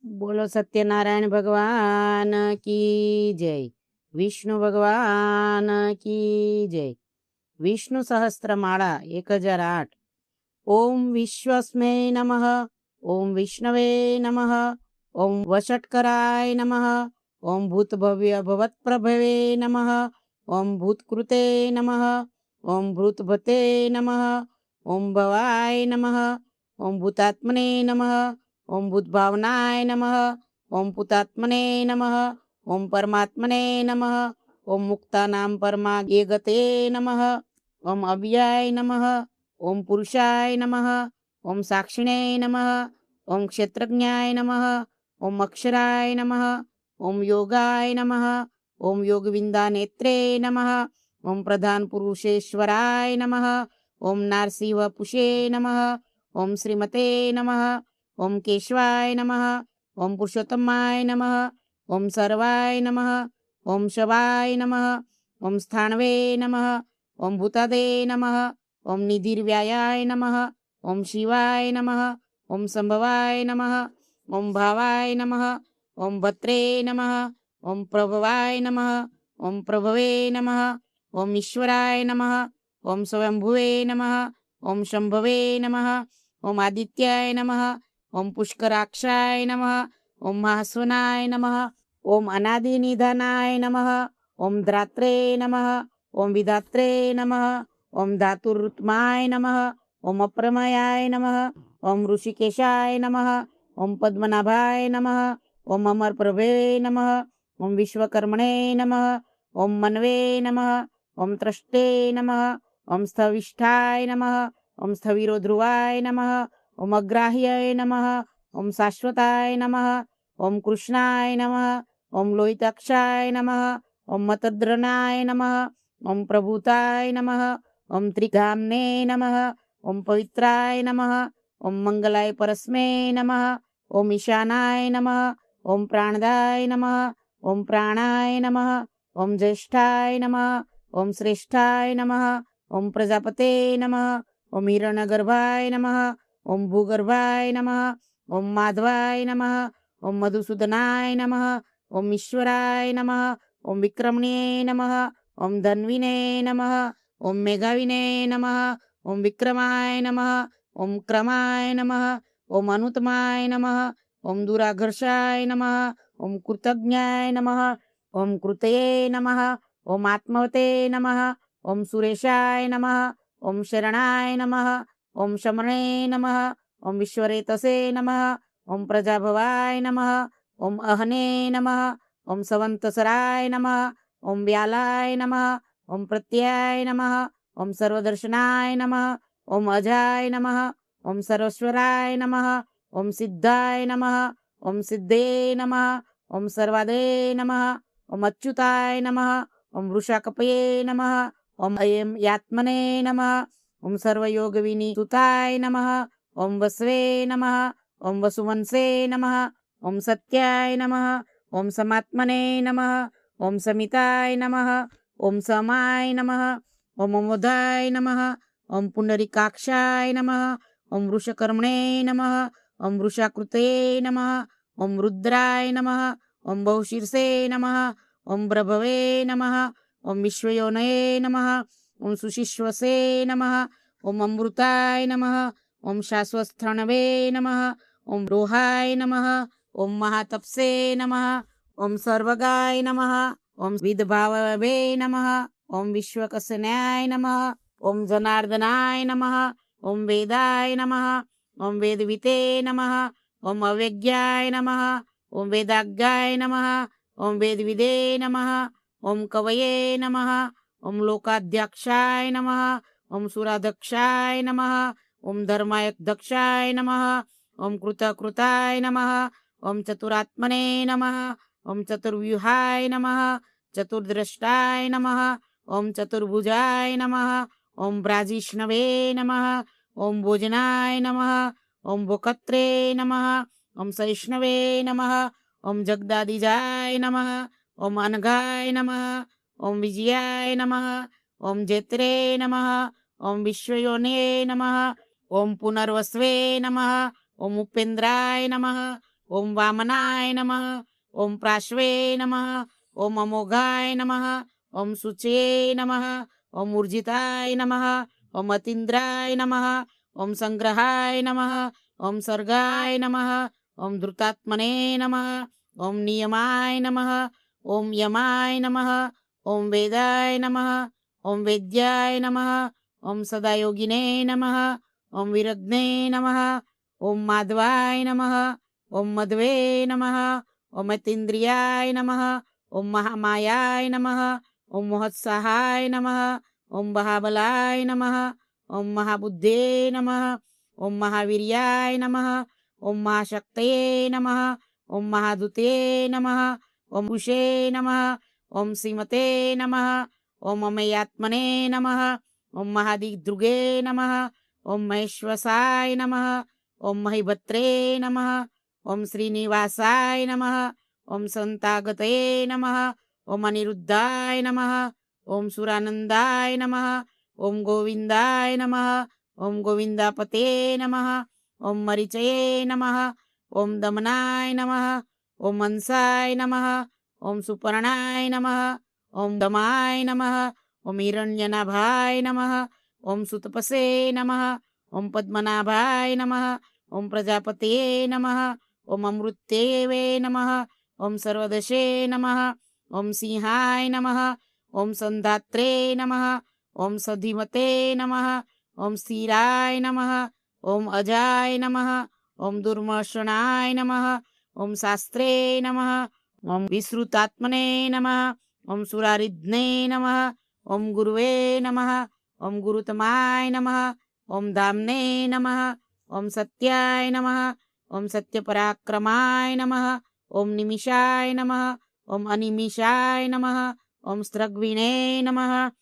બોલો સત્યનારાયણ ભગવાન કી જય. વિષ્ણુ ભગવાન કી જય. વિષ્ણુ સહસ્ત્રમાળા 1008. ઓમ વિશ્વસ્મે નમઃ. ઓમ વિષ્ણવે નમઃ. ઓમ વષટકરાય નમઃ. ઓમ ભૂતભવ્ય ભવત્પ્રભવે નમઃ. ઓમ ભૂતકૃતે નમઃ. ઓમ ભૂતભતે નમઃ. ઓમ ભવાય નમઃ. ઓમ ભૂતાત્મને નમઃ. ઓમ ભૂતભાવનાય નમઃ. ઓમ પુતાત્મને નમઃ. ઓમ પરમાત્મને નમઃ. ઓમ મુક્તાનામ પરમાગે ગતે નમઃ. ઓમ અવ્યાય નમઃ. ઓમ પુરુષાય નમઃ. ઓમ સાક્ષિણે નમઃ. ઓમ ક્ષેત્રજ્ઞાય નમઃ. ઓમ અક્ષરાય નમઃ. ઓમ યોગાય નમઃ. ઓમ યોગવિંદા નેત્રે નમઃ. ઓમ પ્રધાન પુરુષેશ્વરાય નમઃ. ઓમ નારસિંહ પુષે નમઃ. ઓમ શ્રીમતે નમઃ. ઓમ કેશવાય નમઃ. ઓમ પુરુષોત્તમાય નમઃ. ઓમ સર્વાય નમઃ. ઓમ શવાય નમઃ. ઓમ સ્થાણવે નમઃ. ઓમ ભૂતાદે નમઃ. ઓમ નિધિર્વ્યાયાય નમઃ. ઓમ શિવાય નમઃ. ઓમ સંભવાય નમઃ. ઓમ ભાવાય નમઃ. ઓમ ભત્રે નમઃ. ઓમ પ્રભવાય નમઃ. ઓમ પ્રભવે નમઃ. ઓમ ઈશ્વરાય નમઃ. ઓમ સ્વયંભુવે નમઃ. ઓમ શંભવે નમઃ. ઓમ આદિત્યાય નમઃ. ઓમ પુષ્કરાક્ષાય નમઃ. ઓમ મહાસ્વનાય નમઃ. ઓમ અનાદિનિધનાય નમઃ. ઓમ ધ્રાત્રે નમઃ. ઓમ વિધાત્રે નમઃ. ઓમ ધાતુરુત્માય નમઃ. ઓમ અપ્રમયાય નમઃ. ઓમ ઋષિકેશાય નમઃ. ઓમ પદ્મનાભાય નમઃ. ઓમ અમરપ્રભે નમઃ. ઓમ વિશ્વકર્મણે નમઃ. ઓમ મન્વે નમઃ. ઓમ ત્રષ્ટે નમઃ. ઓમ સ્થવિષ્ઠાય નમઃ. ઓમ સ્થવિરો ધ્રુવાય નમઃ. ઓમ અગ્રાહ્યાય નમઃ. ઓમ શાશ્વતાય નમઃ. ઓમ કૃષ્ણાય નમઃ. ઓમ લોહિતાક્ષાય નમઃ. ઓમ મતદ્રનાય નમઃ. ઓમ પ્રભુતાય નમઃ. ઓમ ત્રિગામને નમઃ. ઓમ પવિત્રાય નમઃ. ઓમ મંગલાય પરસ્મે નમઃ. ઓમ ઈશાનાય નમઃ. ઓમ પ્રાણદાય નમઃ. ઓમ પ્રાણાય નમઃ. ઓમ જ્યેષ્ઠાય નમઃ. ઓમ શ્રેષ્ઠાય નમઃ. ઓમ પ્રજાપતે નમઃ. ઓમ હિરણ્યગર્ભાય નમઃ. ઓમ ભૂગર્ભાય નમઃ. ઓમ માધવાય નમઃ. ઓમ મધુસૂદનાય નમઃ. ઓમ ઈશ્વરાય નમઃ. ઓમ વિક્રમણ્યે નમઃ. ઓમ ધન્વિને નમઃ. ઓમ મેઘાવિને નમઃ. ઓમ વિક્રમાય નમઃ. ઓમ ક્રમાય નમઃ. ઓમ અનુત્તમાય નમઃ. ઓમ દુરાઘર્ષાય નમઃ. ઓમ કૃતજ્ઞાય નમઃ. ઓમ કૃતયે નમઃ. ઓમ આત્મવતે નમઃ. ઓમ સુરેશાય નમઃ. ઓમ શરણાય નમઃ. ઓમ શમણે નમઃ. ઓમ વિશ્વરેતસે નમઃ. ઓમ પ્રજાભવાય નમઃ. ઓમ અહને નમઃ. ઓમ સવંતસરાય નમઃ. ઓમ વ્યાલાય નમઃ. ઓમ પ્રત્યાય નમઃ. ઓમ સર્વદર્શનાય નમઃ. ઓમ અજાય નમઃ. ઓમ સર્વેશ્વરાય નમઃ. ઓમ સિદ્ધાય નમઃ. ઓમ સિદ્ધે નમઃ. ઓમ સર્વાદે નમઃ. ઓમ અચ્યુતાય નમઃ. ઓમ વૃષાકપયે નમઃ. ઓમ અયમ યાત્મને નમઃ. ઓમ સર્વયોગવિનિસુતાય નમઃ. ઓમ વસ્વે નમઃ. ઓમ વસુવંશે નમઃ. ઓમ સત્યાય નમઃ. ઓમ સમાત્મને નમઃ. ઓમ સમિતાય નમઃ. ઓમ સમાય નમઃ. ઓમ અમોધાય નમઃ. ઓમ પુંડરીકાક્ષાય નમઃ. ઓમ વૃષકર્મણે નમઃ. ઓમ વૃષાકૃતે નમઃ. ઓમ રુદ્રાય નમઃ. ઓમ બહુશીર્ષે નમઃ. ઓમ પ્રભવે નમઃ. ઓમ વિશ્વયોનયે નમઃ. ઓમ સુશિશ્વસે નમઃ. ઓમ અમૃતાય નમઃ. ઓમ શાશ્વતસ્થણવે નમઃ. ઓમ રોહાય નમઃ. ઓમ મહાતપસે નમઃ. ઓમ સર્વગાય નમઃ. ઓમ વિદભાવવે નમઃ. ઓમ વિશ્વકસન્યાય નમઃ. ઓમ જનાર્દનાય નમઃ. ઓમ વેદાય નમઃ. ઓમ વેદવિતે નમઃ. ઓમ અવ્યજ્ઞાય નમઃ. ઓમ વેદાજ્ઞાય નમઃ. ઓમ વેદવિદે નમઃ. ઓમ કવયે નમઃ. ઓમ લોકાધ્યક્ષાય નમઃ. ઓમ સુરાધક્ષાય નમઃ. ઓમ ધર્માયદક્ષાય નમઃ. ઓમ કૃતકૃતાય નમઃ. ઓમ ચતુરાત્મને નમઃ. ઓમ ચતુર્વ્યુહાય નમઃ. ચતુર્દ્રષ્ટાય નમઃ. ઓમ ચતુર્ભુજાય નમઃ. ઓમ બ્રાજીષ્ણવે નમઃ. ઓમ ભોજનાય નમઃ. ઓમ ભોકત્રે નમઃ. ઓમ સૈષ્ણવે નમઃ. ઓમ જગદાદિજાય નમઃ. ઓમ અનઘાય નમઃ. ઓમ વિજયાય નમઃ. ઓમ જેત્રે નમઃ. ઓમ વિશ્વયોને નમઃ. ઓમ પુનર્વસ્વે નમઃ. ઓમ ઉપેન્દ્રાય નમઃ. ઓમ વામનાય નમઃ. ઓમ પ્રાશ્વે નમઃ. ઓમ અમોઘાય નમઃ. ઓમ શુચે નમઃ. ઓમ ઉર્જિતાય નમઃ. ઓમ અતિન્દ્રાય નમઃ. ઓમ સંગ્રહાય નમઃ. ઓમ સર્ગાય નમઃ. ઓમ ધૃતાત્મને નમઃ. ઓમ નિયમાય નમઃ. ઓમ યમાય નમઃ. ઓમ વેદાય નમઃ. ઓમ વેદ્યાય નમઃ. ઓમ સદાયોગિને નમઃ. ઓમ વિરગ્ને નમઃ. ઓમ માધવાય નમઃ. ઓમ મધવે નમઃ. ઓમ અતીન્દ્રિયાય નમઃ. ઓમ મહામાયાય નમઃ. ઓમ મહોત્સાહાય નમઃ. ઓમ મહાબલાય નમઃ. ઓમ મહાબુદ્ધે નમઃ. ઓમ મહાવીર્યાય નમઃ. ઓમ મહાશક્તये નમઃ. ઓમ મહાદૂતે નમઃ. ઓમ ઉષે નમઃ. ઓમ શ્રીમતે નમઃ. ઓમ અમેયાત્મને નમઃ. ઓમ મહાદિદૃગે નમઃ. ઓમ મહેશ્વસાય નમઃ. ઓમ મહિભત્રે નમઃ. ઓમ શ્રીનિવાસાય નમઃ. ઓમ સંતાગતે નમઃ. ઓમ અનિરુદ્ધાય નમઃ. ઓમ સુરાનંદાય નમઃ. ઓમ ગોવિંદાય નમઃ. ઓમ ગોવિંદાપતે નમઃ. ઓમ મરીચયે નમઃ. ઓમ દમનાય નમઃ. ઓમ હંસાય નમઃ. ઓમ સુપર્ણાય નમઃ. ઓમ દમાય નમઃ. ઓમ હિરણ્યનાભાય નમઃ. ઓમ સુતપસે નમઃ. ઓમ પદ્મનાભાય નમઃ. ઓમ પ્રજાપતયે નમઃ. ઓમ અમૃતેવે નમઃ. ઓમ સર્વદશે નમઃ. ઓમ સિંહાય નમઃ. ઓમ સંધાત્રે નમઃ. ઓમ સધીમતે નમઃ. ઓમ સ્થિરાય નમઃ. ઓમ અજાય નમઃ. ઓમ દુર્મર્ષણાય નમઃ. ઓમ શાસ્ત્રે નમઃ. ઓમ વિશ્રુતાત્મને નમઃ. ઓમ સુરારિધ્ને નમઃ. ઓમ ગુરુવે નમઃ. ઓમ ગુરુતમાય નમઃ. ઓમ ધામને નમઃ. ઓમ સત્યાય નમઃ. ઓમ સત્યપરાક્રમાય નમઃ. ઓમ નિમિષાય નમઃ. ઓમ અનિમિષાય નમઃ. ઓમ સ્ત્રગ્વિણે નમઃ.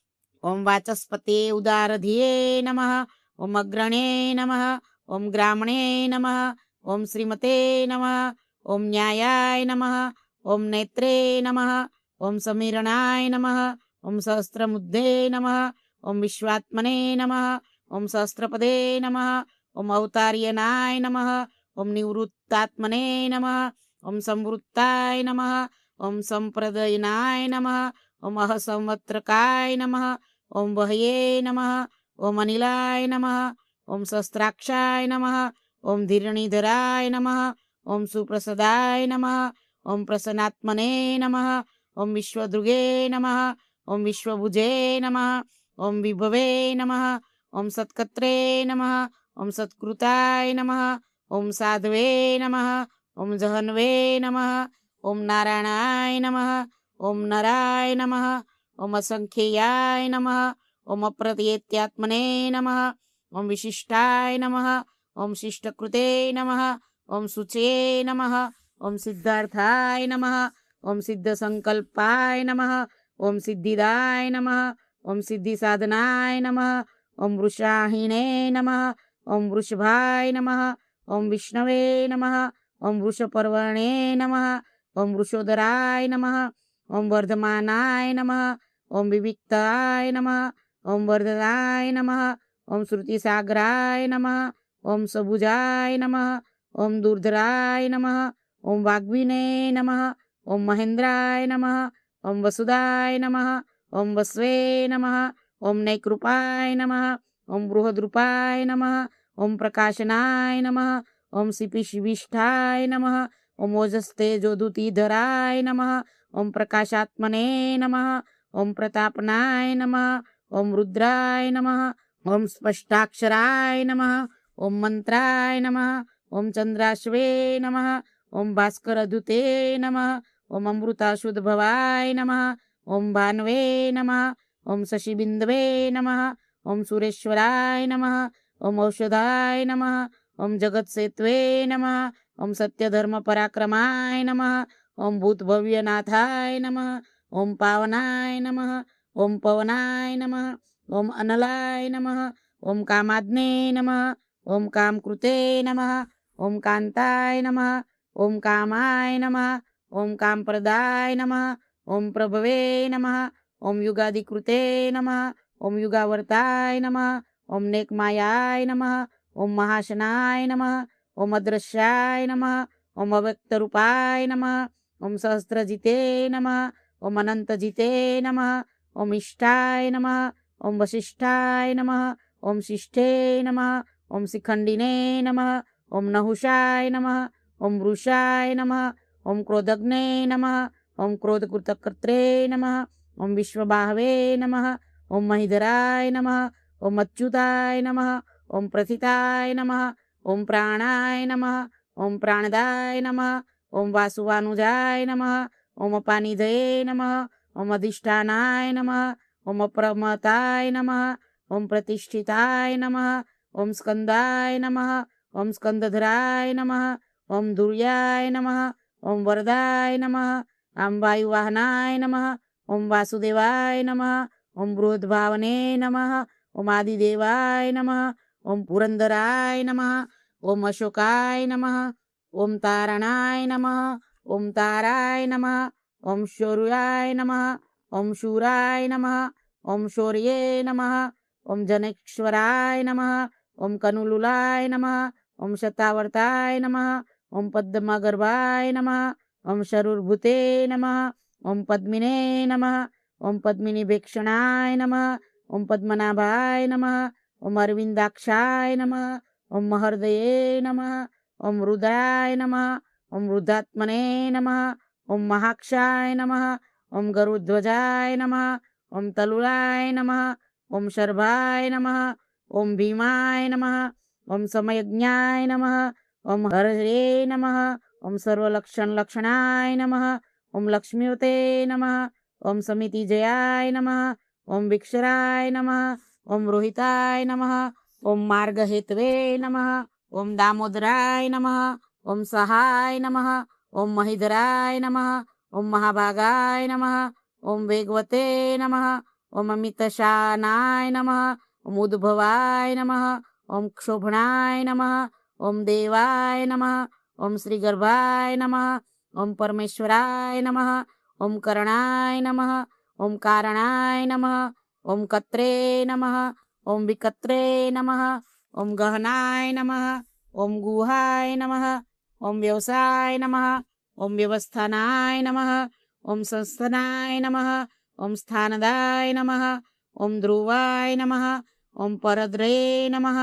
ઓમ વાચસ્પતે ઉદારધિયે નમઃ. ઓમ અગ્રણે નમઃ. ઓમ ગ્રામણે નમઃ. ઓમ શ્રીમતે નમઃ. ઓમ ન્યાયાય નમઃ. ઓમ નેત્રે નમઃ. ઓમ સમીરણાય નમઃ. ઓમ સહસ્રબુદ્ધે નમઃ. ઓમ વિશ્વાત્મને નમઃ. ઓમ સહસ્રપદે નમઃ. ઓમ અવતાર્યનાય નમઃ. ઓમ નિવૃત્તાત્મને નમઃ. ઓમ સંવૃત્તાય નમઃ. ઓમ સંપ્રદયનાય નમઃ. ઓમ અહસંવત્રકાય નમઃ. ઓમ વહયે નમઃ. ઓમ અનિલાય નમઃ. ઓમ શસ્ત્રાક્ષાય નમઃ. ઓમ ધીરણીધરાય નમઃ. ઓમ સુપ્રસદાય નમઃ. ઓમ પ્રસન્નાત્મને નમઃ. ઓમ વિશ્વદૃગે નમઃ. ઓમ વિશ્વભુજે નમઃ. ઓમ વિભવે નમઃ. ઓમ સત્કત્રે નમઃ. ઓમ સત્કૃતાય નમઃ. ઓમ સાધવે નમઃ. ઓમ જહન્વે નમઃ. ઓમ નારાયણાય નમઃ. ઓમ નરાય નમઃ. ઓમ અસંખ્યેયાય નમઃ. ઓમ અપ્રત્યેત્યાત્મને નમઃ. ઓમ વિશિષ્ટાય નમઃ. ઓમ શિષ્ટકૃતે નમઃ. ઓમ શુચે નમઃ. ઓમ સિદ્ધાર્થાય નમઃ. ઓમ સિદ્ધસંકલ્પાય નમઃ. ઓમ સિદ્ધિદાય નમઃ. ઓમ સિદ્ધિસાધનાય નમઃ. ઓમ વૃષાહિણે નમઃ. ઓમ વૃષભાય નમઃ. ઓમ વિષ્ણવે નમઃ. ઓમ વૃષપર્વણે નમઃ. ઓમ વૃષોદરાય નમઃ. ઓમ વર્ધમાનાય નમઃ. ઓમ વિવિક્તાય નમઃ. ઓમ વર્ધનાય નમઃ. ઓમ શ્રુતિસાગરાય નમઃ. ઓમ સભુજાય નમઃ. ઓમ દુર્ધરાય નમઃ. ઓમ વાગ્વિને નમઃ. ઓમ મહેન્દ્રાય નમઃ. ઓમ વસુદાય નમઃ. ઓમ વસ્વે નમઃ. ઓમ નૈકૃપાય નમઃ. ઓમ બૃહદ્રૂપાય નમઃ. ઓમ પ્રકાશનાય નમઃ. ઓમ શિપિશિવિષ્ઠાય નમઃ. ઓમ ઓજસ્તેજોદુતિધરાય નમઃ. ઓમ પ્રકાશાત્મને નમઃ. ઓમ પ્રતાપનાય નમઃ. ઓમ રુદ્રાય નમઃ. ઓમ સ્પષ્ટાક્ષરાય નમઃ. ઓમ મંત્રાય નમઃ. ઓમ ચંદ્રાશ્વે નમઃ. ઓમ ભાસ્કરધુતે નમઃ. ઓમ અમૃતાશુદ્ભવાય નમઃ. ઓમ ભાન્વે નમઃ. ઓમ શશિબિંદવે નમઃ. ઓમ સુરેશ્વરાય નમઃ. ઓમ ઔષધાય નમઃ. ઓમ જગત્સેત્વે નમઃ. ઓમ સત્યધર્મપરાક્રમાય નમઃ. ઓમ ભૂતભવ્યનાથાય નમઃ. ઓમ પાવનાય નમઃ. ઓમ પવનાય નમઃ. ઓમ અનલાય નમઃ. ઓમ કામાગ્ને નમઃ. ઓમ કામકૃતે નમઃ. ઓમ કાંતાય નમઃ. ઓમ કામાય નમઃ. ઓમ કામપ્રદાય નમઃ. ઓમ પ્રભવે નમઃ. ઓમ યુગાદિકૃતે નમઃ. ઓમ યુગાવર્તાય નમઃ. ઓમ નેકમાયાય નમઃ. ઓમ મહાશનાય નમઃ. ઓમ અદ્રશ્યાય નમઃ. ओम अव्यक्तरूपाय नमः। ओम सहस्त्रजिते नमः। ओम अनंतजिते नमः। ओम इष्टाय नमः। ओम वशिष्ठाय नमः। ओम शिष्ठे नमः। ओम शिखंडिने नमः। ओम नहुषाय नमः। ओम वृषाय नमः। ओम क्रोधग्ने नमः। ओम क्रोधकृतकर्त्रे नमः। ओम विश्वबाहवे नमः। ओम महिधराय नमः। ओम अच्युताय नमः। ओम प्रथिताय नमः। ओम प्राणाय नमः। ओम प्राणदाय नमः। ओम वासुवानुजाय नमः। ओम अपानिधये नमः। ओम अधिष्ठानाय नमः। ओम अप्रमताय नमः। ओम प्रतिष्ठिताय नमः। ओम स्कंदाय नमः। ओम स्कंदधराय नमः। ओम दुर्याय नमः। ओम वरदाय नमः। ओम वायुवाहनाय नमः। ओम वासुदेवाय नमः। ओम बृहद्भावने नमः। ओम आदिदेवाय नमः। ओम पुरंदराय नमः। ओम अशोकाय नमः। ओम तारणाय नमः। ओम ताराय नमः। ओम शौर्याय नमः। ओम शूराय नमः। ओम शौर्ये नमः। ओम जनेश्वराय नमः। ओम कनुलुलाय नमः। ओम शतावर्ताय नमः। ओम पद्मगर्भाय नमः। ओम शरुर्भुते नमः। ओम पद्मिने नमः। ओम पद्मिनीभीक्षणाय नमः। ओम पद्मनाभाय नमः। ओम अरविंदाक्षाय नमः। ओम महर्दये नमः। ओम रुद्राय नमः। ओम रुद्रात्मने नमः। ओम महाक्षाय नमः। ओम गरुध्वजाय नमः। ओम तलुलाय नमः। ओम शर्भाय नमः। ओम भीमाय नमः। ओम समयज्ञाय नमः। ओम हरये नमः। ओम सर्वलक्षणाय नमः। ओम लक्ष्मीवते नमः। ओम समितिजयाय नमः। ओम विक्षराय नमः। ओम रोहिताय नमः। ओम मार्गहेतवे नमः। ओम दामोदराय नमः। ओम सहाय नमः। ओम महिधराय नमः। ओम महाभागाय नमः। ओम वेगवते नमः। ओम अमितशानाय नमः। ओम उद्भवाय नमः। ओम क्षोभणाय नमः। ओम देवाय नमः। ओम श्रीगर्भाय नमः। ओम परमेश्वराय नमः। ओम करणाय नमः। ओम कारणाय नमः। ओम कत्रे नमः। ओम विकत्रे नमः। ओम गहनाय नमः। ओम गुहाय नमः। ओम व्यवसाय नमः। ओम व्यवस्थानाय नमः। ओम संस्थानाय नमः। ओम स्थानदाय नमः। ओम ध्रुवाय नमः। ओम परद्रे नमः।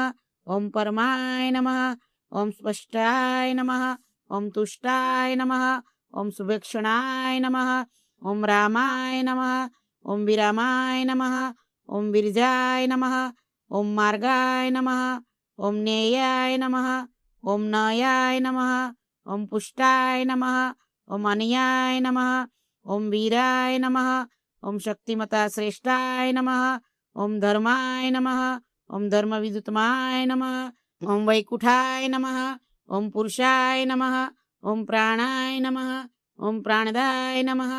ओम परमाय नमः। ओम स्पष्टाय नमः। ओम तुष्टाय नमः। ओम सुभक्षणाय नमः। ओम रामाय नमः। ओम विरामाय नमः। ओम विरजाय नमः। ओम मार्गाय नमः। ओम नेयाय नमः। ओम नयाय नमः। ओम पुष्टाय नमः। ओम अनियाय नमः। ओम वीराय नमः। ओम शक्तिमता श्रेष्ठाय नमः। ओम धर्माय नमः। ओम धर्मविदुतमाय नमः। ओम वैकुठाय नमः। ओम पुरुषाय नमः। ओम प्राणाय नमः। ओम प्राणदाय नमः।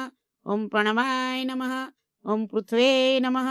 ओम प्रणवाय नमः। ओम पृथ्वे नमः।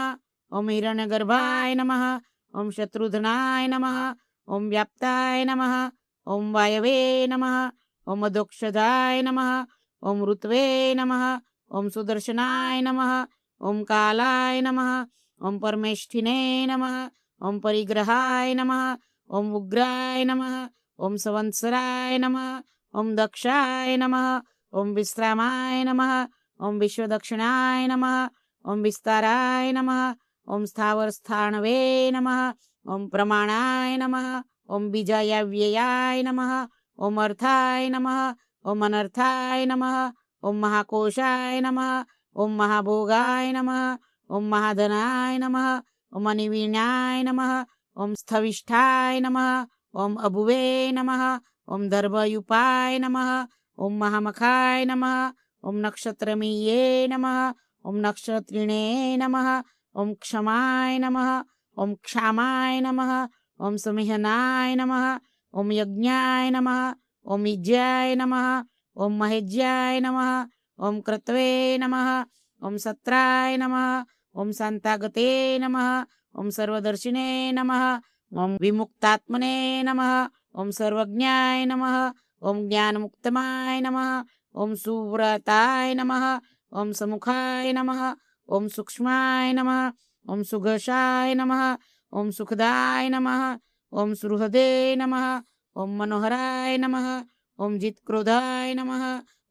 ओम हिरण्यगर्भाय नमः। ओम शत्रुघ्नाय नमः। ओम व्याप्ताय नमः। ओम वायवे नमः। ओम अधोक्षजाय नमः। ओम ऋत्वे नमः। ओम सुदर्शनाय नमः। ओम कालाय नमः। ओम परमेष्ठिने नमः। ओम परिग्रहाय नमः। ओम उग्राय नमः। ओम संवत्सराय नमः। ओम दक्षाय नमः। ओम विश्रामाय नमः। ओम विश्वदक्षिणाय नमः। ओम विस्ताराय नमः। ओम स्थावर स्थानवे नमः। ओम प्रमाणाय नमः। ओम बीजाव्ययाय नमः। ओम अर्थाय नमः। ओम अनर्थाय नमः। ओम महाकोशाय नमः। ओम महाभोगाय नमः। ओम महाधनाय नमः। ओम अनिवीणाय नमः। ओम स्थविष्ठाय नमः। ओम अभुवे नमः। ओम दर्भयुपाय नमः। ओम महामखाय नमः। ओम नक्षत्रमीये नमः। ओम नक्षत्रिणे नमः। ओम क्षमाय नमः। ओम क्षामाय नमः। ओम समिहनाय नमः। ओम यज्ञाय नमः। ओम इज्याय नमः। ओम महेज्याय नमः। ओम क्रत्वे नमः। ओम सत्राय नमः। ओम शांतागते नमः। ओम सर्वदर्शिने नमः। ओम विमुक्तात्मने नमः। ओम सर्वज्ञाय नमः। ओम ज्ञानमुक्तमाय नमः। ओम सुव्रताय नमः। ओम समुखाय नमः। ओम सूक्ष्माय नमः। ओम सुघोषाय नमः। ओम सुखदाय नमः। ओम सुहृदे नमः। ओम मनोहराय नमः। ओम जित्क्रोधाय नमः।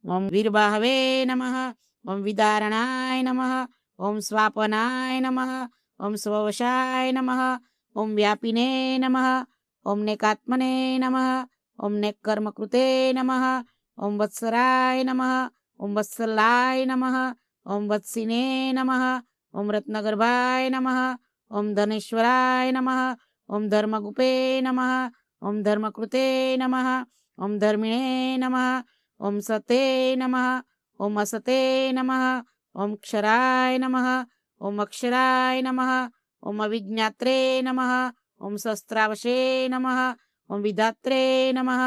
ओम वीरबाहवे नमः। ओम विदारणाय नमः। ओम स्वापनाय नमः। ओम स्ववशाय नमः। ओम व्यापिने नमः। ओम नेकात्मने नमः। ओम नेकर्मकृते नमः। ओम वत्सराय नमः। ओम वत्सलाय नमः। ओम वत्सिने नमः। ओम रत्नगर्भाय नमः। ओम धनेश्वराय नमः। ओम धर्मगुपे नमः। ओम धर्मकृते नमः। ओम धर्मिणे नमः। ओम सते नमः। ओम असते नमः। ओम क्षराय नमः। ओम अक्षराय नमः। ओम अविज्ञात्रे नमः। ओम शस्त्रावशे नमः। ओम विधात्रे नमः।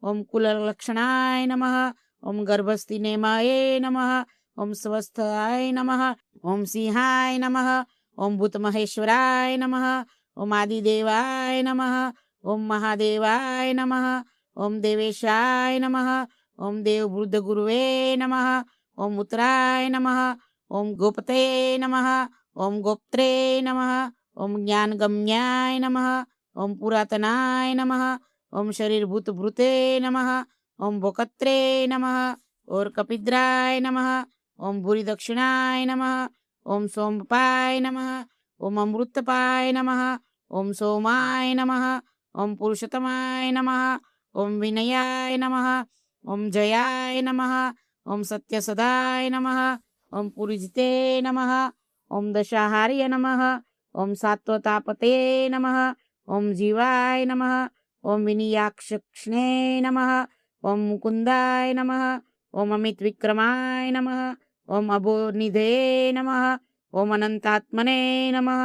ओम कुललक्षणाय नमः। ओम गर्भस्थिनेमाय नमः। ओम स्वस्थाय नमः। ओम सिंहाय नमः। ओम भूतमहेश्वराय नमः। ओम आदिदेवाय नमः। ओम महादेवाय नमः। ओम देवेशाय नमः। ओम देववृद्ध गुरुवे नमः। ओम उत्तराय नमः। ओम गोपते नमः। ओम गोप्त्रे नमः। ओम ज्ञानगम्याय नमः। ओम पुरातनाय नमः। ओम शरीरभूतभृते नमः। ओम भोकत्रे नमः। और कपिद्राय नमः। ओम भूरि दक्षिणाय नमः। ओम सोमपाय नमः। ओम अमृतपाय नमः। ओम सोमाय नमः। ओम पुरुषोत्तमाय नमः। ओम विनयाय नमः। ओम जयाय नमः। ओम सत्यसदाय नमः। ओम पुरिजिते नमः। ओम दशाहार्य नमः। ओम सात्वतापते नमः। ओम जीवाय नमः। ओम विनियाक्षणे नमः। ओम मुकुंदाय नमः। ओम अमित विक्रमाय नमः। ओम अभोनिधे नमः। ओम अनंतात्मने नमः।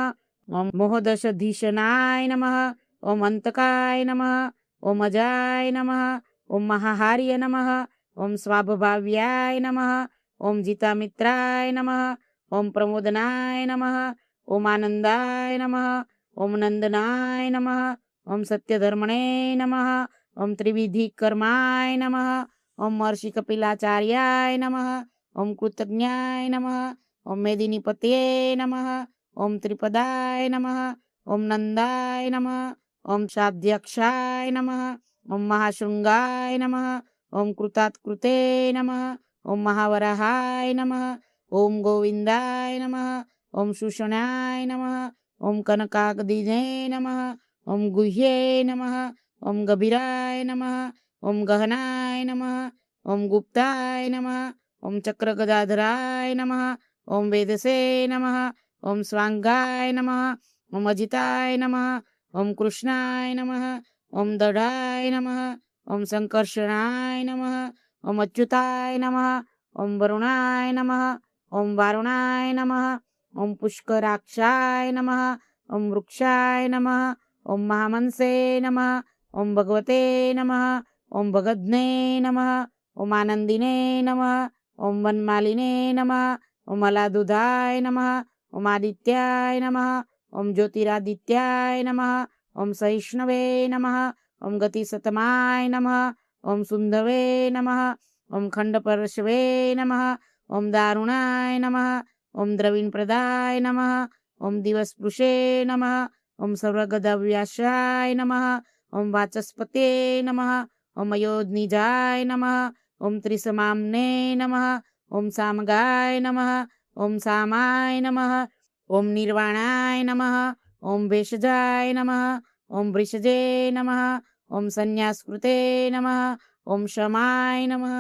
ओम मोहदशधीशनाय नमः। ओम अंतकाय नमः। ओम अजाय नमः। ओम महाहार्य नमः। ओम स्वाभभाव्याय नमः। ओम जितामित्राय नमः। ओम प्रमोदनाय नमः। ओम आनंदाय नमः। ओम नंदनाय नमः। ओम सत्यधर्मणे नमः। ओम त्रिविधि कर्माय नमः। ओम महर्षि कपिलाचार्याय नमः। ओम कृतज्ञाय नमः। ओम मेदिनीपतये नमः। ओम त्रिपदाय नमः। ओम नंदाय नमः। ओम साध्यक्षाय नमः। ओम महाशृंगाय नमः। ओम कृतात्कृते नमः। ओम महावराहाय नमः। ओम गोविंदाय नमः। ओम सुषणाय नमः। ओम कनकागदिने नमः। ओम गुह्ये नमः। ओम गभीराय नमः। ओम गहनाय नमः। ओम गुप्ताय नमः। ओम चक्रगदाधराय नमः। ओम वेदसे नमः। ओम स्वांगाय नमः। ओम अजिताय नमः। ओम कृष्णाय नमः। ओम दढाय नमः। ओम संकर्षणाय नमः। ओम अच्युताय नमः। ओम वरुणाय नमः। ओम वारुणाय नमः। ओम पुष्कराक्षाय नमः। ओम वृक्षाय नमः। ओम महामंसे नमः। ओम भगवते नमः। ओम भगद्ने नमः। ओम आनंदिने नमः। ओम वनमालिने नमः। ओम अलादुधाय नमः। ओम आदित्याय नमः। ओम ज्योतिरादित्याय नमः। ओम सहिष्णवे नमः। ओम गतिसतमाय नमः। ओम सुंदवे नमः। ओम खंडपरशवे नमः। ओम दारुणाय नमः। ओम द्रविणप्रदाय नमः। ओम दिवसपुरुषे नमः। ओम सर्वगदव्यासाय नमः। ओम वाचस्पते नमः। ओम अयोनिजाय नमः। ओम त्रिसमाम्ने नमः। ओम सामगाय नमः। ओम सामाय नमः। ओम निर्वाणाय नमः। ओम भेषजाय नमः। ओम वृषजे नमः। ओम संन्यासकृते नमः। ओम शमाय नमः।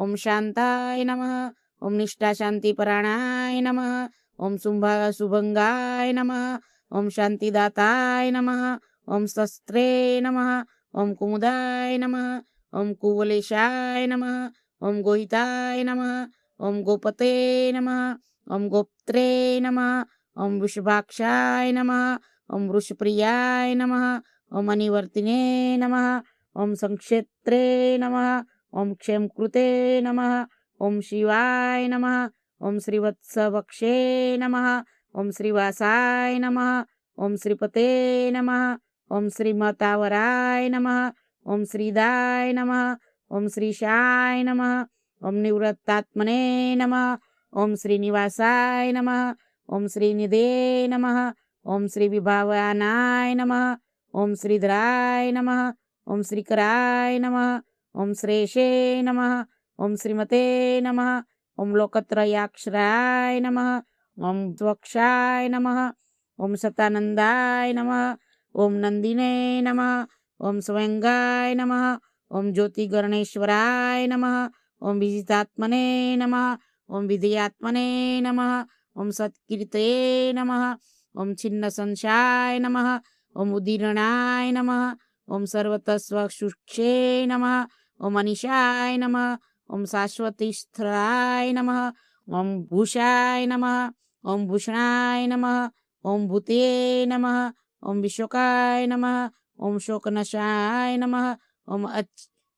ओम शांताय नमः। ओम निष्ठाशांतिपराणाय नमः। ओम शुभंगाय नमः। ओम शांतिदाताय नमः। ओम शस्त्रे नमः। ओम कुमुदाय नमः। ओम कुवलेशाय नमः। ओम गोहिताय नमः। ओम गोपते नमः। ओम गोप्त्रे नमः। ओम वृषभाक्षाय नमः। ओम वृषप्रियाय नमः। ओम अनिवर्तिने नमः। ओम संक्षेत्रे नमः। ओम क्षेमकृते नमः। ओम शिवाय नमः। ओम श्रीवत्सवक्षे नमः। ओम श्रीवासाय नमः। ओम श्रीपते नमः। ओम श्रीमतावराय नमः। ओम श्रीदाय नमः। ओम श्रीशाय नमः। ओम निवृत्तात्मने नमः। ओम श्रीनिवासाय नमः। ओम श्रीनिधे नमः। ओम श्रीविभावानाय नमः। ओम श्रीधराय नमः। ओम श्रीकराय नमः। ઓમ શ્રેષે નમઃ. ઓમ શ્રીમતે નમઃ. ઓમ લોકત્રયાક્ષરાય નમઃ. ઓમ ત્વક્ષાય નમઃ. ઓમ સતાનંદાય નમઃ. ઓમ નંદિને નમઃ. ઓમ સ્વયંગાય નમઃ. ઓમ જ્યોતિગર્ણેશ્વરાય નમઃ. ઓમ વિજિતાત્મને નમઃ. ઓમ વિધયાત્મને નમઃ. ઓમ સત્કીર્તયે નમઃ. ઓમ છિન્ન સંશાય નમઃ. ઓમ ઉદીરણાય નમઃ. ઓમ સર્વતસ્વશુક્ષે નમઃ. ઓમ અનિશાય નમઃ. ઓમ શાશ્વતીસ્થરાય નમઃ. ઓમ ભૂષાય નમઃ. ઓમ ભૂષણાય નમઃ. ઓમ ભૂતે નમઃ. ઓમ વિશોકાય નમઃ. ઓમ શોકનશાય નમઃ. ઓમ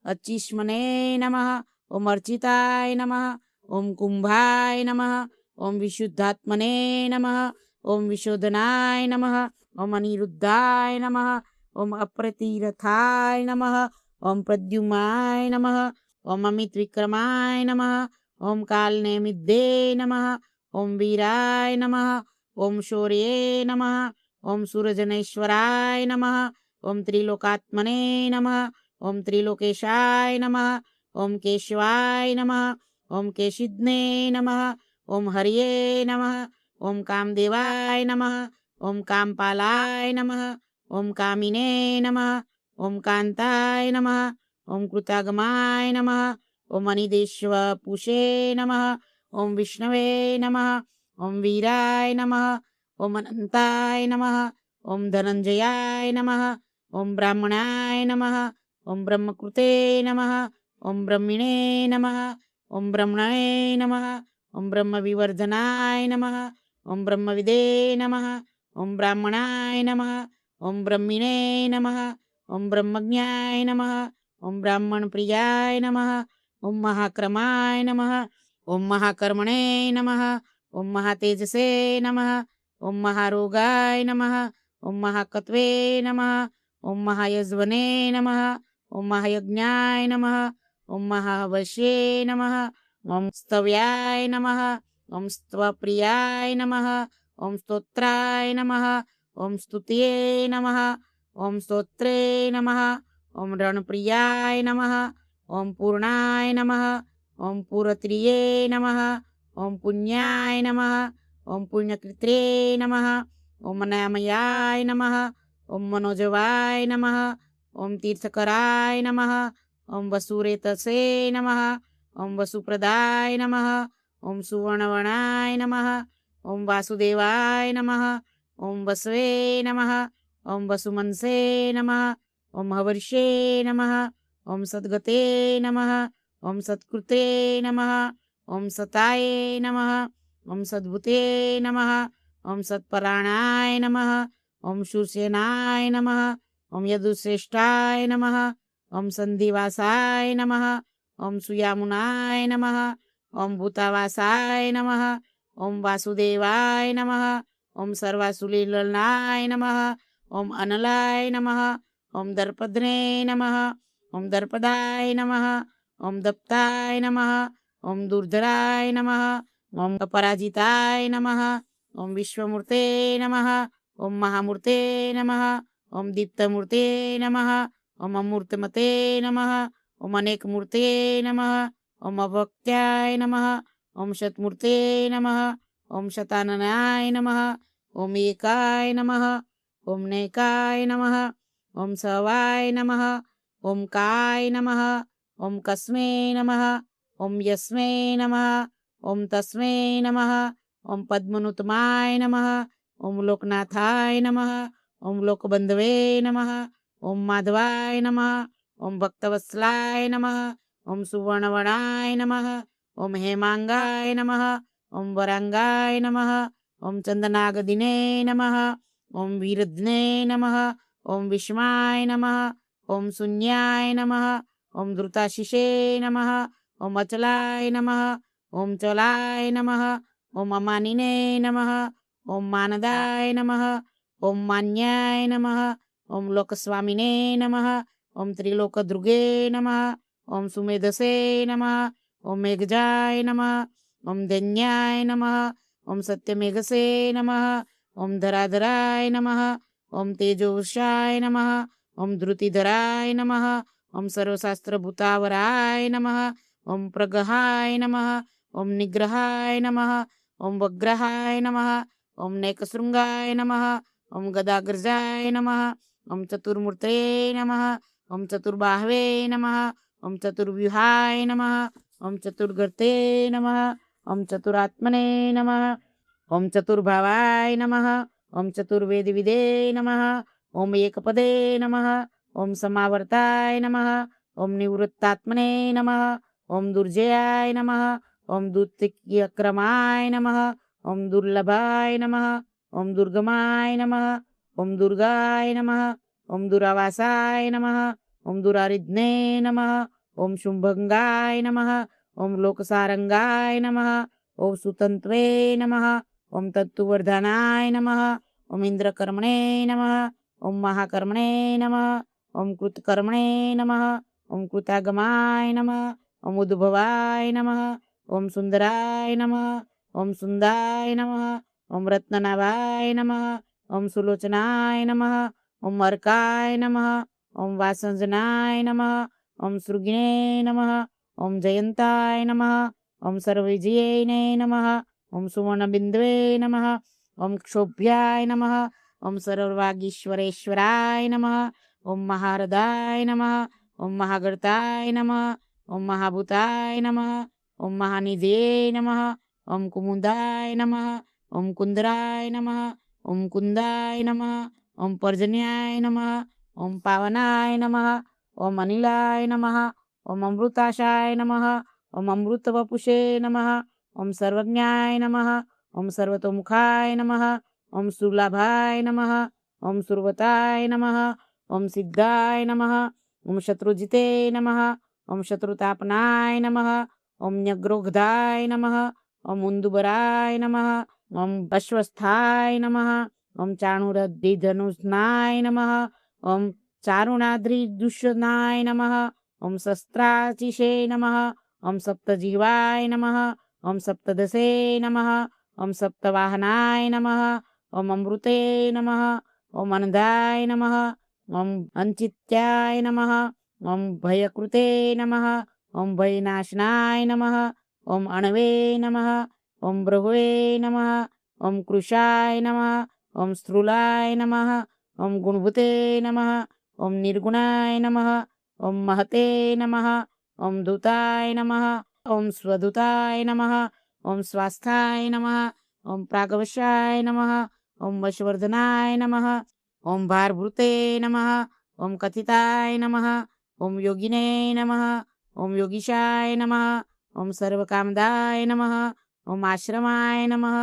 અચિષ્મને નમઃ. ઓમ અર્ચિતાય નમઃ. ઓમ કુંભાય નમઃ. ઓમ વિશુદ્ધાત્મને નમઃ. ઓમ વિશોધનાય નમઃ. ઓમ અનિરુદ્ધાય નમઃ. ઓમ અપ્રતિરથાય નમઃ. ઓમ પ્રદ્યુમાય નમઃ. ઓમ અમિત વિક્રમાય નમઃ. ઓમ કાલનેમિદ્દે નમઃ. ઓમ વીરાય નમઃ. ઓમ શૌર્યે નમઃ. ઓમ સૂરજનેશ્વરાય નમઃ. ઓમ ત્રિલોકાત્મને નમઃ. ઓમ ત્રિલોકેશાય નમઃ. ઓમ કેશવાય નમઃ. ઓમ કેશિદ્ને નમઃ. ઓમ હર્યે નમઃ. ઓમ કામદેવાય નમઃ. ઓમ કામપાલાય નમઃ. ઓમ કામિને નમઃ. ઓમ કાંતાય નમઃ. ઓમ કૃતાગમાય નમઃ. ઓમ અનિદેશ્વ પુષે નમઃ. ઓમ વિષ્ણવે નમઃ. ઓમ વીરાય નમઃ. ઓમ અનંતાય નમઃ. ઓમ ધનંજયાય નમઃ. ઓમ બ્રાહ્મણાય નમઃ. ઓમ બ્રહ્મકૃતે નમઃ. ઓમ બ્રહ્મિણે નમઃ. ઓમ બ્રહ્મણે નમઃ. ઓમ બ્રહ્મવિવર્ધનાય નમઃ. ઓમ બ્રહ્મવિદે નમઃ. ઓમ બ્રાહ્મણાય નમઃ. ઓમ બ્રહ્મિણે નમઃ. ઓમ બ્રહ્મજ્ઞાય નમઃ. ઓમ બ્રાહ્મણ પ્રિયાય નમઃ. ઓમ મહાક્રમાય નમઃ. ઓમ મહાકર્મણે નમઃ. ઓમ મહાતેજસે નમઃ. ઓમ મહારોગાય નમઃ. ઓમ મહાકત્વે નમઃ. ઓમ મહાયજ્વને નમઃ. ઓમ મહાયજ્ઞાય નમઃ. ઓમ મહાવશ્યે નમઃ. ઓમ સ્તવ્યાય નમઃ. ઓમ સ્ત્વપ્રિયાય નમઃ. ઓમ સ્તોત્રાય નમઃ. ઓમ સ્તુત્યે નમઃ. ઓમ સ્તોત્રે નમઃ. ઓમ રણપ્રિયાય નમઃ. ઓમ પૂર્ણાય નમઃ. ઓમ પૂરત્રિયે નમઃ. ઓમ પુણ્યાય નમઃ. ઓમ પુણ્યકૃત્રે નમઃ. ઓમ નામયાય નમઃ. ઓમ મનોજવાય નમઃ. ઓમ તીર્થકરાય નમઃ. ઓમ વસુરેતસે નમઃ. ઓમ વસુપ્રદાય નમઃ. ઓમ સુવર્ણવર્ણાય નમઃ. ઓમ વાસુદેવાય નમઃ. ઓમ વસવે નમઃ. ઓમ વસુમનસે નમઃ. ઓમ હવર્ષે નમઃ. ઓમ સદ્ગતે નમઃ. ઓમ સત્કૃતે નમઃ. ઓમ સતાય નમઃ. ઓમ સદ્ભુતે નમઃ. ઓમ સત્પરાણાય નમઃ. ઓમ શૂરસેનાય નમઃ. ઓમ યદુશ્રેષ્ઠાય નમઃ. ઓમ સંધિવાસાય નમઃ. ઓમ સુયામુનાય નમઃ. ઓમ ભૂતાવાસાય નમઃ. ઓમ વાસુદેવાય નમઃ. ઓમ સર્વાસુલીલનાય નમઃ. ઓમ અનલાય નમઃ. ઓમ દર્પદ્ને નમઃ. ઓમ દર્પદાય નમઃ. ઓમ દપ્તાય નમઃ. ઓમ દુર્ધરાય નમઃ. ઓમ અપરાજિતાય નમઃ. ઓમ વિશ્વમૂર્તે નમઃ. ઓમ મહામૂર્તે નમઃ. ઓમ દીપ્તમૂર્તે નમઃ. ઓમ અમૂર્તમતે નમઃ. ઓમ અનેકમૂર્તે નમઃ. ઓમ અભક્ત્યાય નમઃ. ઓમ શતમૂર્તે નમઃ. ઓમ શતાનનાય નમઃ. ઓમ એકાય નમઃ. ઓમ નૈકાય નમઃ. ઓમ સવાય નમઃ. ઓમ કાય નમઃ. ઓમ કસ્મે નમઃ. ઓમ યસ્મે નમઃ. ઓમ તસ્મે નમઃ. ઓમ પદ્મનુતમાય નમઃ. ઓમ લોકનાથાય નમઃ. ઓમ લોકબંધવે નમઃ. ઓમ માધવાય નમઃ. ઓમ ભક્તવત્સલાય નમઃ. ઓમ સુવર્ણવર્ણાય નમઃ. ઓમ હેમાંગાય નમઃ. ઓમ વરાંગાય નમઃ. ઓમ ચંદનાગદિને નમઃ. ઓમ વીરધ્ને નમઃ. ઓમ વિષ્માય નમઃ. ઓમ શૂન્યાય નમઃ. ઓમ ધૃતાશિષે નમઃ. ઓમ અચલાય નમઃ. ઓમ ચલાય નમઃ. ઓમ અમાનિને નમઃ. ઓમ માનદાય નમઃ. ઓમ માન્યાય નમઃ. ઓમ લોકસ્વામિને નમઃ. ઓમ ત્રિલોકધૃગે નમઃ. ઓમ સુમેધસે નમઃ. ઓમ મેઘજાય નમઃ. ઓમ ધન્યાય નમઃ. ઓમ સત્યમેઘસે નમઃ. ઓમ ધરાધરાય નમઃ. ઓમ તેજોવૃષાય નમઃ. ઓમ ધૃતિધરાય નમઃ. ओम सर्वशास्त्रभूतावराय नमः। ओम प्रगहाय नमः। ओम निग्रहाय नमः। ओम वग्रहाय नमः। ओम नेकशृंगाय नमः। ओम गदाग्रजाय नमः। ओम चतुर्मूर्तये नमः। ओम चतुर्बाहवे नमः। ओम चतुर्व्यूहाय नमः। ओम चतुर्गते नमः। ओम चतुरात्मने नमः। ओम चतुर्भावाय नमः। ओम चतुर्वेदविदे नमः। ओम एकपदे नमः। ओम समावर्ताय नमः। ओम निवृत्तात्मने नमः। ओम दुर्जयाय नमः। ओम दुत्तिक्यक्रमाय नमः। ओम दुर्लभाय नमः। ओम दुर्गमाय नमः। ओम दुर्गाय नमः। ओम दुरावासाय नमः। ओम दुरारिध्ने नमः। ओम शुंभंगाय नमः। ओम लोकसारंगाय नमः। ओम सुतंत्वे नमः। ओम तत्तुवर्धनाय नमः। ओम इंद्रकर्मणे नमः। ओम महाकर्मणे नमः। ओम कृतकर्मणे नमः। ओम कृतागमाय नमः। ओम उद्भवाय नमः। ओम सुंदराय नमः। ओम सुंदाय नमः। ओम रत्ननाभाय नमः। ओम सुलोचनाय नमः। ओम अर्काय नमः। ओम वासंजनाय नमः। ओम सृगिणे नमः। ओम जयंताय नमः। ओम सर्वविजयिने नमः। ओम सुवर्णबिंदवे नमः। ओम क्षोभ्याय नमः। ओम सर्ववागीश्वरेश्वराय नमः। ओम महारदाय नमः। ओम महागर्ताय नमः। ओम महाभूताय नमः। ओम महानिधये नमः। ओम कुमुदाय नमः। ओम कुंदराय नमः। ओम कुंदाय नमः। ओम पर्जन्याय नमः। ओम पावनाय नमः। ओम अनिलाय नमः। ओम अमृताशाय नमः। ओम अमृतवपुषे नमः। ओम सर्वज्ञाय नमः। ओम सर्वतोमुखाय नमः। ओम सुलभाय नमः। ओम सुरवताय नमः। ओम सिद्धाय नमः। ओम शत्रुजिते नमः। ओम शत्रुतापनाय नमः। ओम न्यग्रोग्धाय नमः। ओम उन्दुबराय नमः। ओम अश्वस्थाय नमः। ओम चाणूरद्धिधनुष्णाय नमः। ओम चारुणाद्रिदुष्णाय नमः। ओम शस्त्राचिषे नमः। ओम सप्तजीवाय नमः। ओम सप्तदशे नमः। ओम सप्तवाहनाय नमः। ओम अमृते नमः। ओम अनदाय नमः। ओम अंचित्याय नमः। ओम भयकृते नमः। ओम भयनाशनाय नमः। ओम अणवे नमः। ओम ब्रह्वे नमः। ओम कृशाय नमः। ओम स्थूलाय नमः। ओम गुणभूते नमः। ओम निर्गुणाय नमः। ओम महते नमः। ओम दूताय नमः। ओम स्वदूताय नमः। ओम स्वास्थाय नमः। ओम प्रागवशाय नमः। ओम वशवर्धनाय नमः। ओम भारभृते नमः। ओम कथिताय नमः। ओम योगिने नमः। ओम योगीशाय नमः। ओम सर्वकामदाय नमः। ओम आश्रमाय नमः।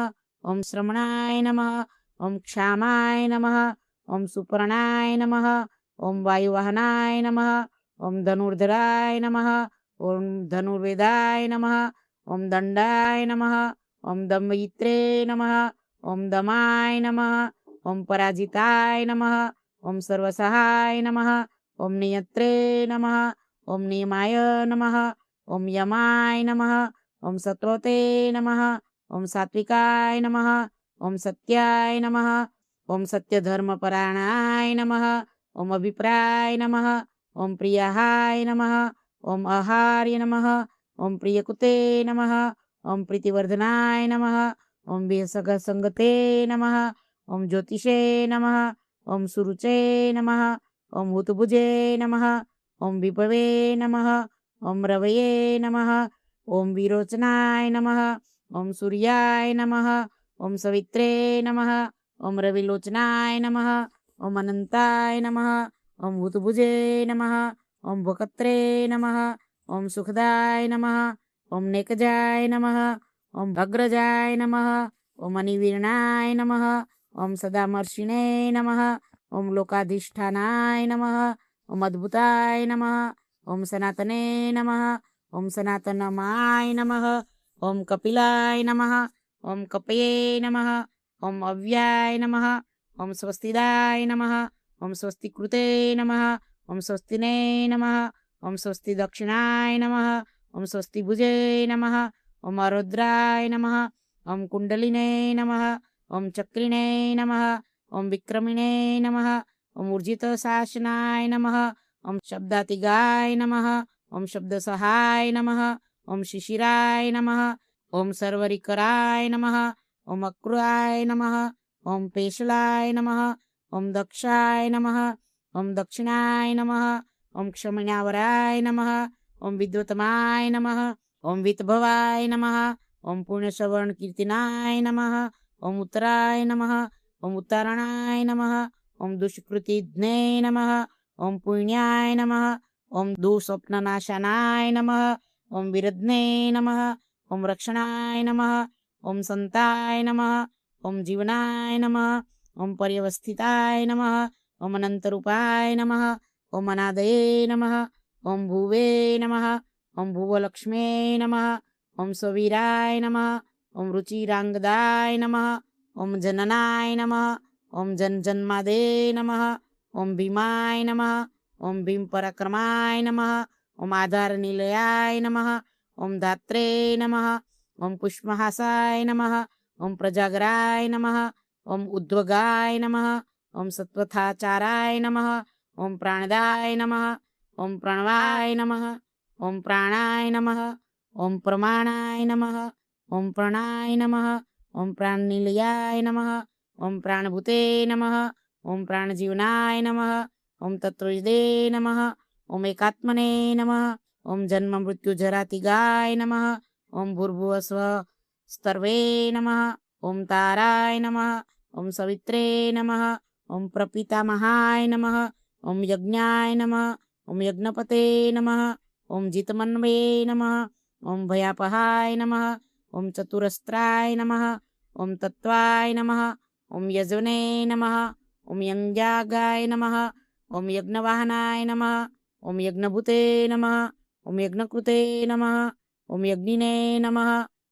ओम श्रमणाय नमः। ओम क्षामाय नमः। ओम सुपर्णाय नमः। ओम वायुवाहनाय नमः। ओम धनुर्धराय नमः। ओम धनुर्वेदाय नमः। ओम दंडाय नमः। ओम दम्भयित्रे नमः। ओम दमाय नमः। ओम पराजिताय नमः। ओम सर्वसहाय नमः। ओम नियत्रे नमः। ओम नियमाय नमः। ओम यमाय नमः। ओम सत्वते नमः। ओम सात्विकाय नमः। ओम सत्याय नमः। ओम सत्यधर्मपरायणाय नमः। ओम अभिप्राय नमः। ओम प्रियाहाय नमः। ओम आहार्य नमः। ओम प्रियकुते नमः। ओम प्रीतिवर्धनाय नमः। ओम विसगसंगते नमः। ओम ज्योतिषे नमः। ओम सुरुचे नमः। ओम हुतभुजे नमः। ओम विभवे नमः। ओम रवये नमः। ओम विरोचनाय नमः। ओम सूर्याय नमः। ओम सवित्रे नमः। ओम रविलोचनाय नमः। ओम अनंताय नमः। ओम हुतभुजे नमः। ओम भकत्रे नमः। ओम सुखदाय नमः। ओम नेकजाय नमः। ओम भग्रजाय नमः। ओम अनिवीर्णाय नमः। ओम सदामर्षिणे नमः। ओम लोकाधिष्ठानाय नमः। ओम अद्भुताय नमः। ओम सनातने नमः। ओम सनातनमाय नमः। ओम कपिलाय नमः। ओम कपये नमः। ओम अव्याय नमः। ओम स्वस्तिदाय नमः। ओम स्वस्तिकृते नमः। ओम स्वस्तिने नमः। ओम स्वस्ति दक्षिणाय नमः। ओम स्वस्तिभुजे नमः। ओम आरुद्राय नमः। ओम कुंडलिने नमः। ओम चक्रिणे नमः। ओम विक्रमिणे नमः। ओम ऊर्जितशासनाय नमः। ओम शब्दातिगाय नमः। ओम शब्दसहाय नमः। ओम शिशिराय नमः। ओम सर्वरिकराय नमः। ओम अक्रूराय नमः। ओम पेशलाय नमः। ओम दक्षाय नमः। ओम दक्षिणाय नमः। ओम क्षमण्यावराय नमः। ओम विद्वतमाय नमः। ओम वितभवाय नमः। ओम पुण्यश्रवण कीर्तिनाय नमः। ओम उत्तराय नमः। ओम उत्तरणाय नमः। ओम दुष्कृतिज्ञे नमः। ओम पुण्याय नमः। ओम दुःस्वप्ननाशनाय नमः। ओम विरज्ञे नमः। ओम रक्षणाय नमः। ओम संताय नमः। ओम जीवनाय नमः। ओम पर्यवस्थिताय नमः। ओम अनंतरूपाय नमः। ओम अनादये नमः। ओम भुवे नमः। ओम भुवलक्ष्मे नमः। ओम स्ववीराय नमः। ओम रुचिरांगदाय नमः। ओम जननाय नमः। ओम जन्मादे नमः। ओम भीमाय नमः। ओम भीम पराक्रमाय नमः। ओम आधार निलयाय नमः। ओम धात्रे नमः। ओम पुष्पहासाय नमः। ओम प्रजागराय नमः। ओम उद्वगाय नमः। ओम सत्वथाचाराय नमः। ओम प्राणदाय नमः। ओम प्रणवाय नमः। ओम प्राणाय नमः। ओम प्रमाणाय नमः। ओम प्राणाय नमः। ओम प्राणनिलयाय नमः। ओम प्राणभूते नमः। ओम प्राणजीवनाय नमः। ओम तत्त्वविदे नमः। ओम एकात्मने नमः। ओम जन्म मृत्यु जरातिगाय नमः। ओम भूर्भुवस्व स्तर्वे नमः। ओम ताराय नमः। ओम सवित्रे नमः। ओम प्रपितामहाय नमः। ओम यज्ञाय नमः। ओम यज्ञपते नमः। ओम जितमन्वे नमः। ओम भयापहाय नमः। ओम चतुरस्त्राय नमः। ओम तत्वाय नमः। ओम यजने नमः। ओम यज्ञागाय नमः। ओम यज्ञवाहनाय नमः। ओम यज्ञभूते नमः। ओम यज्ञकृते नमः। ओम यज्ञिने नमः।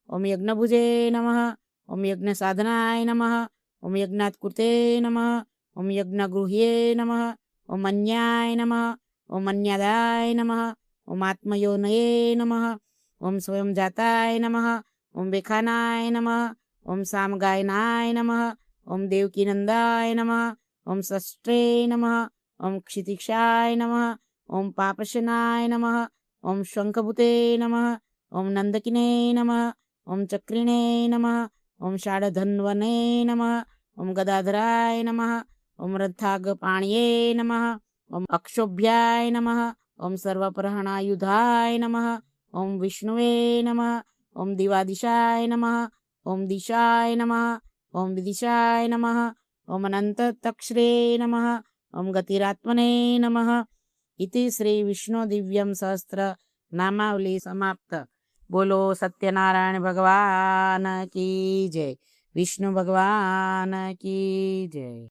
ओम यज्ञभुजे नमः। ओम यज्ञसाधनाय नमः। ओम यज्ञात्कृते नमः। ओम यज्ञगृह्ये नमः। ओम अन्याय नमः। ओम अन्यादाय नमः। ओम आत्मयोनये नमः। ओम स्वयं जाताय नमः। ओम बेखानाय नमः। ओम सामगायनाय नमः। ओम देवकीनंदाय नमः। ओम षष्ठे नमः। ओम क्षितिक्षाय नमः। ओम पापशनाय नमः। ओम शंखभूते नमः। ओम नंदकिने नमः। ओम चक्रिणे नमः। ओम षाढधन्वने नमः। ओम गदाधराय नमः। ओम रथागपाणये नमः। ओम अक्षोभ्याय नमः। ओम सर्वप्रहणायुधाय नमः। ओम विष्णुवे नमः। ओम दिवादिशाय नमः। ओम दिशाय नमः। ओम विदिशाय नमः। ओम अनंततक्षरे नमः। ओम गतिरात्मने नमः। इति श्री विष्णु दिव्यम सहस्त्र नामावली समाप्त। बोलो सत्यनारायण भगवान की जय। विष्णु भगवान की जय।